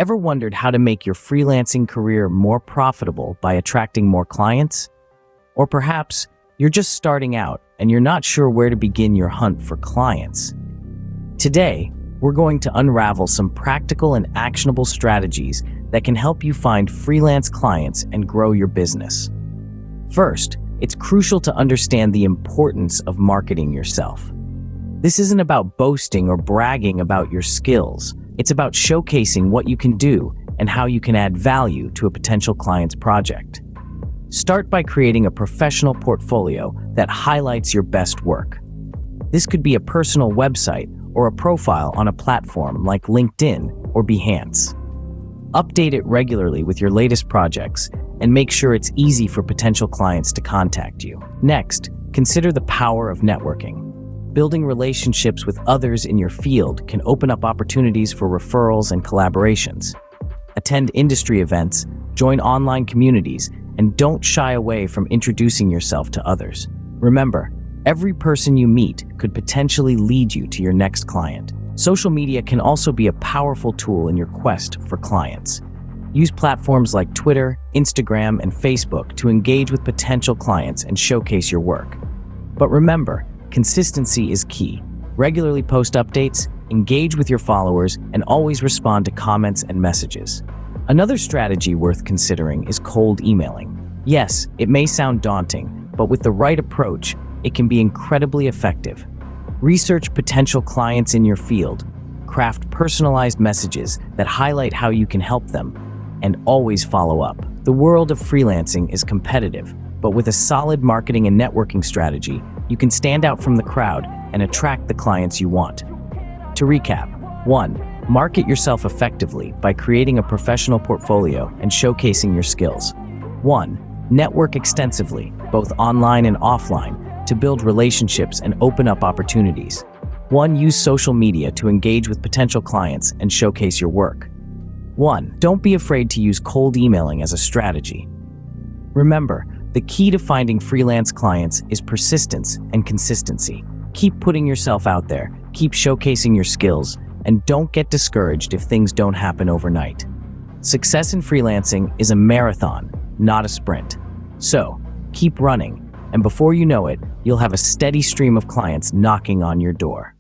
Ever wondered how to make your freelancing career more profitable by attracting more clients? Or perhaps you're just starting out and you're not sure where to begin your hunt for clients. Today, we're going to unravel some practical and actionable strategies that can help you find freelance clients and grow your business. First, it's crucial to understand the importance of marketing yourself. This isn't about boasting or bragging about your skills. It's about showcasing what you can do and how you can add value to a potential client's project. Start by creating a professional portfolio that highlights your best work. This could be a personal website or a profile on a platform like LinkedIn or Behance. Update it regularly with your latest projects and make sure it's easy for potential clients to contact you. Next, consider the power of networking. Building relationships with others in your field can open up opportunities for referrals and collaborations. Attend industry events, join online communities, and don't shy away from introducing yourself to others. Remember, every person you meet could potentially lead you to your next client. Social media can also be a powerful tool in your quest for clients. Use platforms like Twitter, Instagram, and Facebook to engage with potential clients and showcase your work. But remember, consistency is key. Regularly post updates, engage with your followers, and always respond to comments and messages. Another strategy worth considering is cold emailing. Yes, it may sound daunting, but with the right approach, it can be incredibly effective. Research potential clients in your field, craft personalized messages that highlight how you can help them, and always follow up. The world of freelancing is competitive, but with a solid marketing and networking strategy, you can stand out from the crowd and attract the clients you want. To recap, 1. Market yourself effectively by creating a professional portfolio and showcasing your skills. 1. Network extensively, both online and offline, to build relationships and open up opportunities. 1. Use social media to engage with potential clients and showcase your work. 1. Don't be afraid to use cold emailing as a strategy. Remember, the key to finding freelance clients is persistence and consistency. Keep putting yourself out there, keep showcasing your skills, and don't get discouraged if things don't happen overnight. Success in freelancing is a marathon, not a sprint. So, keep running, and before you know it, you'll have a steady stream of clients knocking on your door.